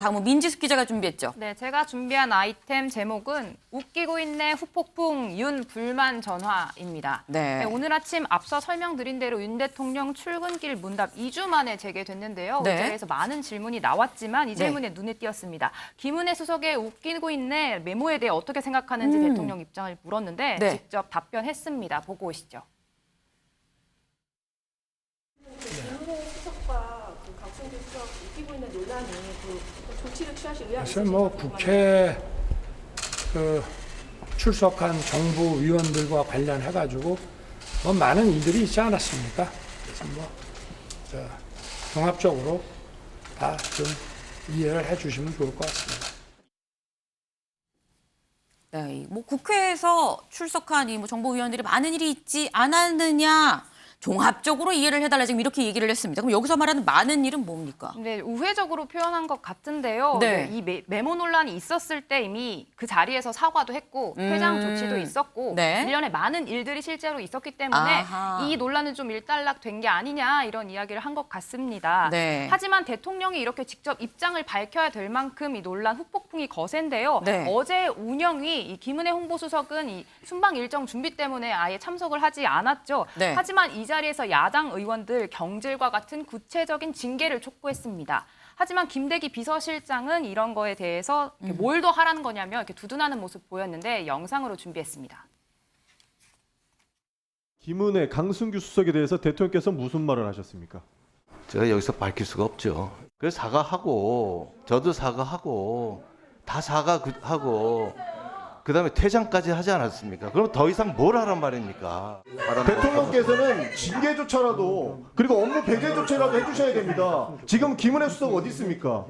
다음은 민지숙 기자가 준비했죠. 네, 제가 준비한 아이템 제목은 웃기고 있네 후폭풍 윤 불만 전화입니다. 네. 오늘 아침 앞서 설명드린 대로 윤 대통령 출근길 문답 2주 만에 재개됐는데요. 네. 이 자리에서 많은 질문이 나왔지만 이 질문에 네. 눈에 띄었습니다. 김은혜 수석의 웃기고 있네 메모에 대해 어떻게 생각하는지 대통령 입장을 물었는데 네. 직접 답변했습니다. 보고 오시죠. 김은혜 수석과 강승규 수석 웃기고 있는 논란이 조치를 취하실 의향이 사실 뭐 국회 출석한 정부 위원들과 관련해가지고 뭐 많은 일들이 있지 않았습니까? 그래서 종합적으로 다 좀 이해를 해주시면 좋을 것 같습니다. 네, 뭐 국회에서 출석한 이 정보위원들이 많은 일이 있지 않았느냐. 종합적으로 이해를 해달라 지금 이렇게 얘기를 했습니다. 그럼 여기서 말하는 많은 일은 뭡니까? 네, 우회적으로 표현한 것 같은데요. 네. 이 메모 논란이 있었을 때 이미 그 자리에서 사과도 했고 퇴장 조치도 있었고 네. 일련의 많은 일들이 실제로 있었기 때문에 아하. 이 논란은 좀 일단락된 게 아니냐 이런 이야기를 한 것 같습니다. 네. 하지만 대통령이 이렇게 직접 입장을 밝혀야 될 만큼 이 논란 후폭풍이 거센데요. 네. 어제 운영위 이 김은혜 홍보수석은 이 순방 일정 준비 때문에 아예 참석을 하지 않았죠. 네. 하지만 이 자리에서 야당 의원들 경질과 같은 구체적인 징계를 촉구했습니다. 하지만 김대기 비서실장은 이런 거에 대해서 뭘 더 하라는 거냐며 이렇게 두둔하는 모습 보였는데 영상으로 준비했습니다. 김은혜, 강승규 수석에 대해서 대통령께서 무슨 말을 하셨습니까? 제가 여기서 밝힐 수가 없죠. 그래서 사과하고 저도 사과하고 다 사과하고 그다음에 퇴장까지 하지 않았습니까? 그럼 더 이상 뭘 하란 말입니까? 대통령께서는 징계조차라도 그리고 업무 배제조차라도 해주셔야 됩니다. 지금 김은혜 수석 어디 있습니까?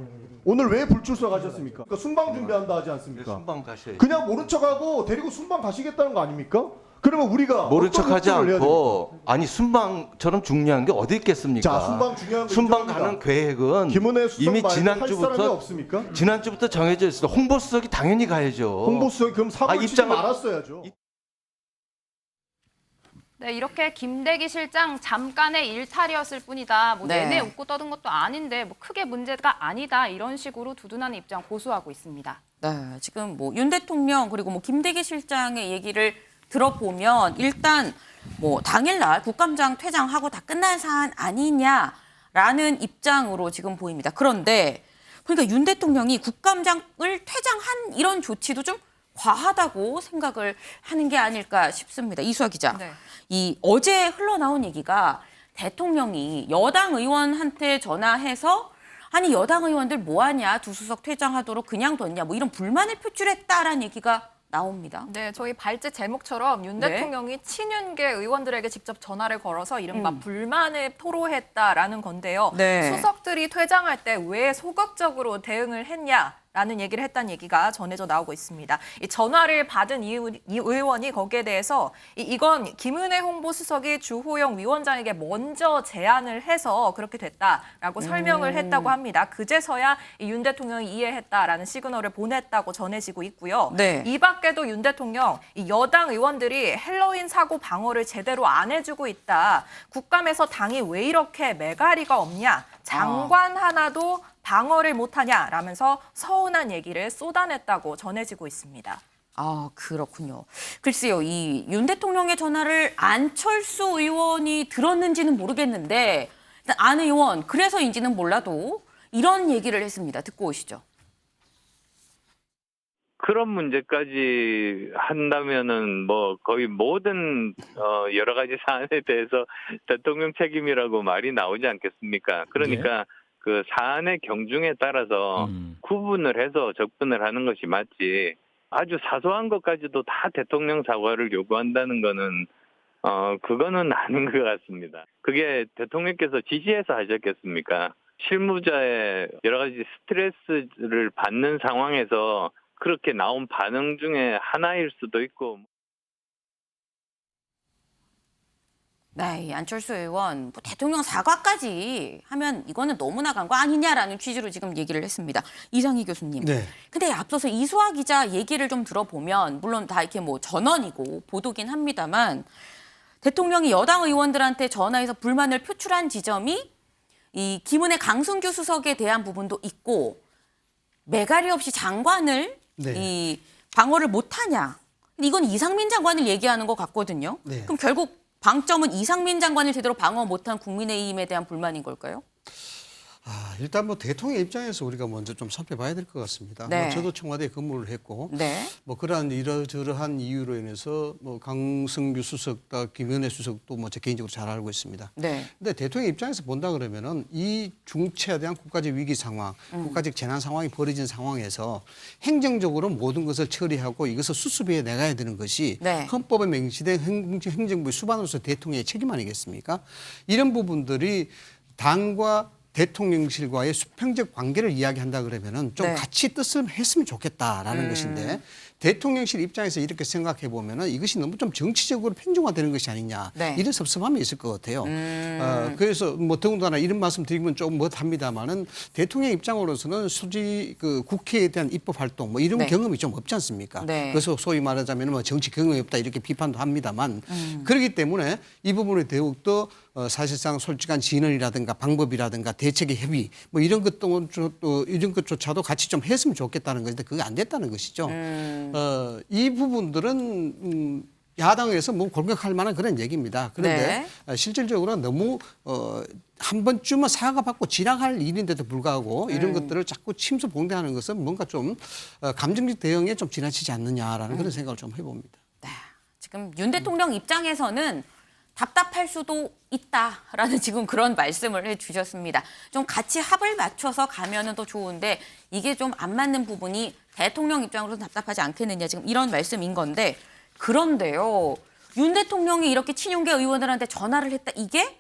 오늘 왜 불출석하셨습니까? 그러니까 순방 준비한다 하지 않습니까? 순방 가셔야죠. 그냥 모른 척하고 데리고 순방 가시겠다는 거 아닙니까? 그러면 우리가 모른 어떤 척하지 협조를 해야 않고 아니 순방처럼 중요한 게 어디 있겠습니까? 자, 순방 중요한 거 순방 인정합니다. 가는 계획은 김은혜 수석 이미 말고 할 사람이 없습니까? 지난주부터 정해져 있어. 홍보수석이 당연히 가야죠. 홍보수석이 그럼 사고를 치지 입장을- 말았어야죠. 네, 이렇게 김대기 실장 잠깐의 일탈이었을 뿐이다. 뭐 네. 내내 웃고 떠든 것도 아닌데 뭐 크게 문제가 아니다. 이런 식으로 두둔하는 입장 고수하고 있습니다. 네, 지금 뭐 윤 대통령 그리고 뭐 김대기 실장의 얘기를 들어보면 일단 뭐 당일날 국감장 퇴장하고 다 끝난 사안 아니냐라는 입장으로 지금 보입니다. 그런데 그러니까 윤 대통령이 국감장을 퇴장한 이런 조치도 좀 과하다고 생각을 하는 게 아닐까 싶습니다. 이수아 기자. 네. 이 어제 흘러나온 얘기가 대통령이 여당 의원한테 전화해서 아니 여당 의원들 뭐하냐 두 수석 퇴장하도록 그냥 뒀냐 뭐 이런 불만을 표출했다라는 얘기가 나옵니다. 네, 저희 발제 제목처럼 윤 네. 대통령이 친윤계 의원들에게 직접 전화를 걸어서 이른바 불만을 토로했다라는 건데요. 네. 수석들이 퇴장할 때 왜 소극적으로 대응을 했냐라는 얘기를 했다는 얘기가 전해져 나오고 있습니다. 이 전화를 받은 이 의원이 거기에 대해서 이건 김은혜 홍보수석이 주호영 위원장에게 먼저 제안을 해서 그렇게 됐다라고 설명을 했다고 합니다. 그제서야 윤 대통령이 이해했다라는 시그널을 보냈다고 전해지고 있고요. 네. 이 밖에도 윤 대통령 이 여당 의원들이 헬로윈 사고 방어를 제대로 안 해주고 있다. 국감에서 당이 왜 이렇게 매가리가 없냐. 장관 하나도 방어를 못하냐라면서 서운한 얘기를 쏟아냈다고 전해지고 있습니다. 아, 그렇군요. 글쎄요, 이 윤 대통령의 전화를 안철수 의원이 들었는지는 모르겠는데 일단 안 의원, 그래서인지는 몰라도 이런 얘기를 했습니다. 듣고 오시죠. 그런 문제까지 한다면은 뭐 거의 모든 여러 가지 사안에 대해서 대통령 책임이라고 말이 나오지 않겠습니까? 그러니까 그 사안의 경중에 따라서 구분을 해서 접근을 하는 것이 맞지. 아주 사소한 것까지도 다 대통령 사과를 요구한다는 거는 그거는 아닌 것 같습니다. 그게 대통령께서 지시해서 하셨겠습니까? 실무자의 여러 가지 스트레스를 받는 상황에서 그렇게 나온 반응 중에 하나일 수도 있고. 네, 이 안철수 의원 뭐 대통령 사과까지 하면 이거는 너무 나간 거 아니냐라는 취지로 지금 얘기를 했습니다. 이상희 교수님. 네. 근데 앞서서 이수아 기자 얘기를 좀 들어보면 물론 다 이렇게 뭐 전언이고 보도긴 합니다만 대통령이 여당 의원들한테 전화해서 불만을 표출한 지점이 이 김은혜 강승규 수석에 대한 부분도 있고 매가리 없이 장관을 네. 이 방어를 못하냐. 이건 이상민 장관을 얘기하는 것 같거든요. 네. 그럼 결국 방점은 이상민 장관을 제대로 방어 못한 국민의힘에 대한 불만인 걸까요? 일단 뭐 대통령 입장에서 우리가 먼저 좀 살펴봐야 될 것 같습니다. 네. 뭐 저도 청와대에 근무를 했고 네. 뭐 그러한 이러저러한 이유로 인해서 뭐 강승규 수석, 김은혜 수석도 뭐 제 개인적으로 잘 알고 있습니다. 네. 근데 대통령 입장에서 본다 그러면은 이 중체에 대한 국가적 위기 상황, 국가적 재난 상황이 벌어진 상황에서 행정적으로 모든 것을 처리하고 이것을 수습해 나가야 되는 것이 네. 헌법에 명시된 행정부의 수반으로서 대통령의 책임 아니겠습니까? 이런 부분들이 당과 대통령실과의 수평적 관계를 이야기한다 그러면은 좀 네. 같이 뜻을 했으면 좋겠다라는 것인데 대통령실 입장에서 이렇게 생각해 보면은 이것이 너무 좀 정치적으로 편중화되는 것이 아니냐 네. 이런 섭섭함이 있을 것 같아요. 그래서 뭐 더군다나 이런 말씀 드리면 좀 못합니다만은 대통령 입장으로서는 솔직히 그 국회에 대한 입법 활동 뭐 이런 네. 경험이 좀 없지 않습니까? 네. 그래서 소위 말하자면 뭐 정치 경험이 없다 이렇게 비판도 합니다만 그렇기 때문에 이 부분에 더욱더 사실상 솔직한 진언이라든가 방법이라든가 대책의 협의 뭐 이런 것도 이런 것조차도 같이 좀 했으면 좋겠다는 것인데 그게 안 됐다는 것이죠. 이 부분들은 야당에서 뭐 공격할 만한 그런 얘기입니다. 그런데 실질적으로 너무 한 번쯤은 사과받고 지나갈 일인데도 불구하고 이런 것들을 자꾸 침수봉대하는 것은 뭔가 좀 감정적 대응에 좀 지나치지 않느냐라는 그런 생각을 좀 해봅니다. 네. 지금 윤 대통령 입장에서는 답답할 수도 있다라는 지금 그런 말씀을 해주셨습니다. 좀 같이 합을 맞춰서 가면은 더 좋은데 이게 좀 안 맞는 부분이 대통령 입장으로는 답답하지 않겠느냐 지금 이런 말씀인 건데 그런데요. 윤 대통령이 이렇게 친윤계 의원들한테 전화를 했다. 이게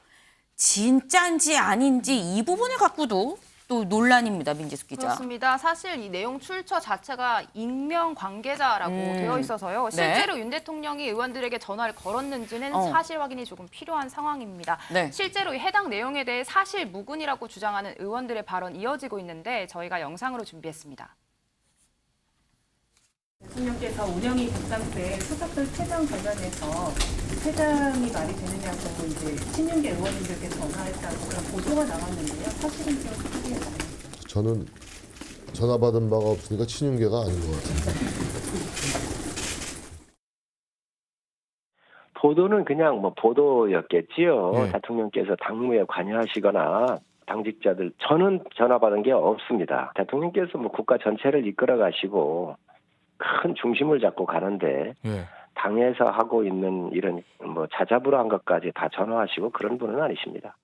진짜인지 아닌지 이 부분을 갖고도 또 논란입니다. 민지숙 기자. 그렇습니다. 사실 이 내용 출처 자체가 익명 관계자라고 되어 있어서요. 실제로 윤 대통령이 의원들에게 전화를 걸었는지는 사실 확인이 조금 필요한 상황입니다. 네. 실제로 이 해당 내용에 대해 사실 무근이라고 주장하는 의원들의 발언 이어지고 있는데 저희가 영상으로 준비했습니다. 대통령께서 운영이 백상때 수석들 퇴장 관련해서 퇴장이 말이 되느냐고 이제 친윤계 의원님들께 전화했다고 그런 보도가 나왔는데요. 사실은 좀 확인해 주세요. 저는 전화 받은 바가 없으니까 친윤계가 아닌 것 같습니다. 보도는 그냥 뭐 보도였겠지요. 네. 대통령께서 당무에 관여하시거나 당직자들 저는 전화 받은 게 없습니다. 대통령께서 뭐 국가 전체를 이끌어 가시고 큰 중심을 잡고 가는데 당에서 하고 있는 이런 뭐 자자부로한 것까지 다 전화하시고 그런 분은 아니십니다.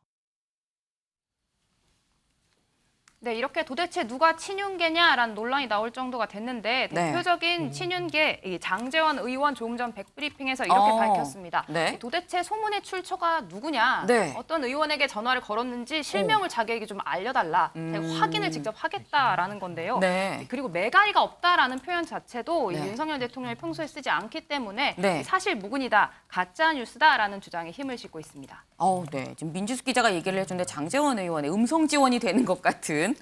네, 이렇게 도대체 누가 친윤계냐라는 논란이 나올 정도가 됐는데 대표적인 친윤계 이 장제원 의원 조금 전 백브리핑에서 이렇게 밝혔습니다. 네. 도대체 소문의 출처가 누구냐, 네. 어떤 의원에게 전화를 걸었는지 실명을 자기에게 좀 알려달라, 확인을 직접 하겠다라는 건데요. 네. 그리고 매가리가 없다라는 표현 자체도 네. 윤석열 대통령이 평소에 쓰지 않기 때문에 네. 사실 무근이다, 가짜 뉴스다라는 주장에 힘을 싣고 있습니다. 네. 지금 민지숙 기자가 얘기를 해줬는데 장제원 의원의 음성 지원이 되는 것 같은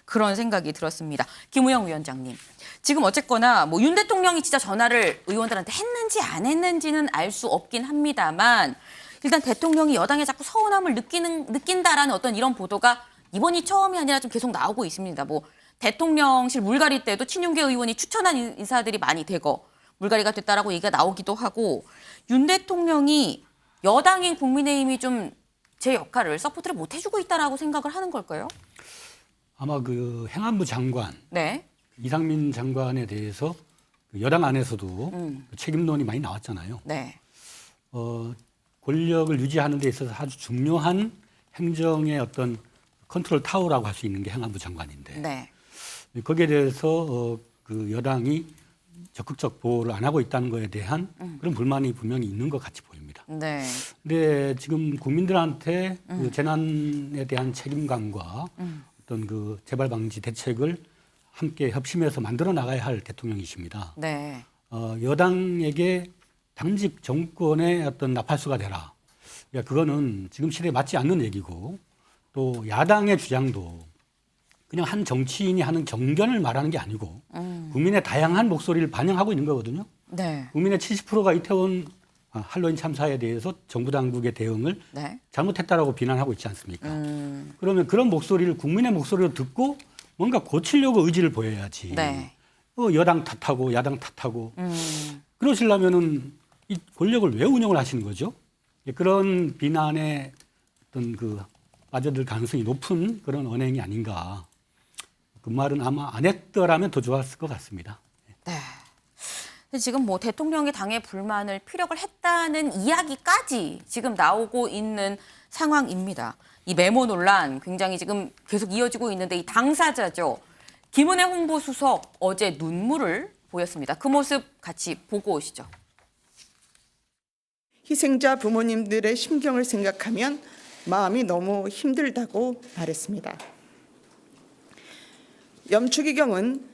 그런 생각이 들었습니다. 김우영 위원장님. 지금 어쨌거나 뭐 윤 대통령이 진짜 전화를 의원들한테 했는지 안 했는지는 알 수 없긴 합니다만 일단 대통령이 여당에 자꾸 서운함을 느낀다라는 어떤 이런 보도가 이번이 처음이 아니라 좀 계속 나오고 있습니다. 뭐 대통령실 물갈이 때도 친윤계 의원이 추천한 인사들이 많이 되고 물갈이가 됐다라고 얘기가 나오기도 하고 윤 대통령이 여당인 국민의힘이 좀 제 역할을 서포트를 못 해주고 있다라고 생각을 하는 걸까요? 아마 그 행안부 장관 네. 이상민 장관에 대해서 그 여당 안에서도 그 책임론이 많이 나왔잖아요. 네. 권력을 유지하는 데 있어서 아주 중요한 행정의 어떤 컨트롤 타워라고 할 수 있는 게 행안부 장관인데 네. 거기에 대해서 그 여당이 적극적 보호를 안 하고 있다는 것에 대한 그런 불만이 분명히 있는 것 같이 보입니다. 네. 근데 지금 국민들한테 그 재난에 대한 책임감과 어떤 그 재발 방지 대책을 함께 협심해서 만들어 나가야 할 대통령이십니다. 네. 여당에게 당직 정권의 어떤 나팔수가 되라. 그러니까 그거는 지금 시대에 맞지 않는 얘기고 또 야당의 주장도 그냥 한 정치인이 하는 정견을 말하는 게 아니고 국민의 다양한 목소리를 반영하고 있는 거거든요. 네. 국민의 70%가 이태원 할로윈 참사에 대해서 정부 당국의 대응을 네. 잘못했다라고 비난하고 있지 않습니까? 그러면 그런 목소리를 국민의 목소리로 듣고 뭔가 고치려고 의지를 보여야지. 네. 여당 탓하고 야당 탓하고 그러시려면은 이 권력을 왜 운영을 하시는 거죠? 그런 비난에 어떤 그 빠져들 가능성이 높은 그런 언행이 아닌가. 그 말은 아마 안 했더라면 더 좋았을 것 같습니다. 네. 근데 지금 뭐 대통령이 당의 불만을 피력을 했다는 이야기까지 지금 나오고 있는 상황입니다. 이 메모 논란 굉장히 지금 계속 이어지고 있는데 이 당사자죠. 김은혜 홍보수석 어제 눈물을 보였습니다. 그 모습 같이 보고 오시죠. 희생자 부모님들의 심경을 생각하면 마음이 너무 힘들다고 말했습니다. 염추기경은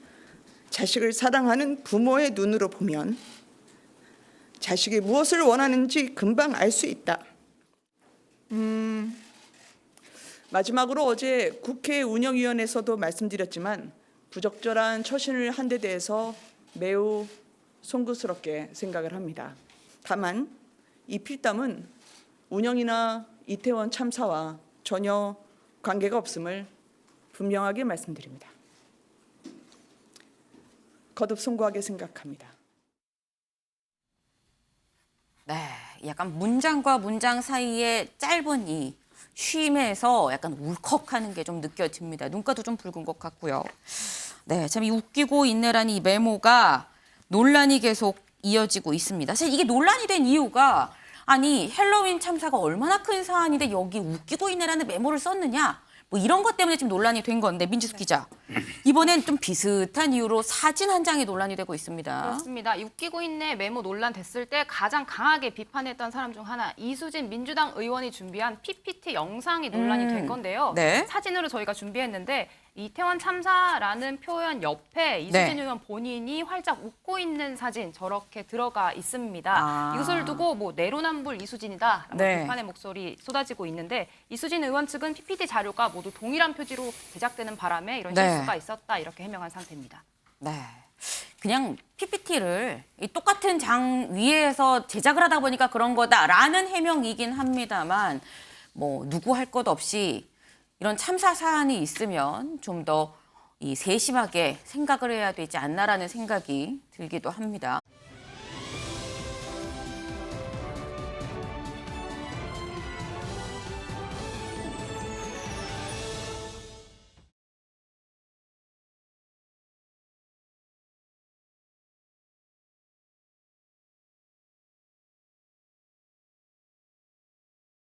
자식을 사랑하는 부모의 눈으로 보면 자식이 무엇을 원하는지 금방 알 수 있다. 마지막으로 어제 국회 운영위원회에서도 말씀드렸지만 부적절한 처신을 한 데 대해서 매우 송구스럽게 생각을 합니다. 다만 이 필담은 운영이나 이태원 참사와 전혀 관계가 없음을 분명하게 말씀드립니다. 거듭 송구하게 생각합니다. 네, 약간 문장과 문장 사이에 짧은 이 쉼에서 약간 울컥하는 게 좀 느껴집니다. 눈가도 좀 붉은 것 같고요. 네, 참 이 웃기고 있네라는 이 메모가 논란이 계속 이어지고 있습니다. 사실 이게 논란이 된 이유가 아니 헬로윈 참사가 얼마나 큰 사안인데 여기 웃기고 있네라는 메모를 썼느냐 뭐 이런 것 때문에 지금 논란이 된 건데 민지숙 기자 이번엔 좀 비슷한 이유로 사진 한 장이 논란이 되고 있습니다. 그렇습니다. 이 웃기고 있네 메모 논란 됐을 때 가장 강하게 비판했던 사람 중 하나 이수진 민주당 의원이 준비한 PPT 영상이 논란이 된 건데요. 네. 사진으로 저희가 준비했는데 이태원 참사라는 표현 옆에 이수진 네. 의원 본인이 활짝 웃고 있는 사진 저렇게 들어가 있습니다. 아. 이것을 두고 뭐 내로남불 이수진이다라고 네. 비판의 목소리 쏟아지고 있는데 이수진 의원 측은 PPT 자료가 모두 동일한 표지로 제작되는 바람에 이런 네. 실수가 있었다 이렇게 해명한 상태입니다. 네. 그냥 PPT를 이 똑같은 장 위에서 제작을 하다 보니까 그런 거다라는 해명이긴 합니다만 뭐 누구 할 것 없이 이런 참사 사안이 있으면 좀 더 이 세심하게 생각을 해야 되지 않나라는 생각이 들기도 합니다.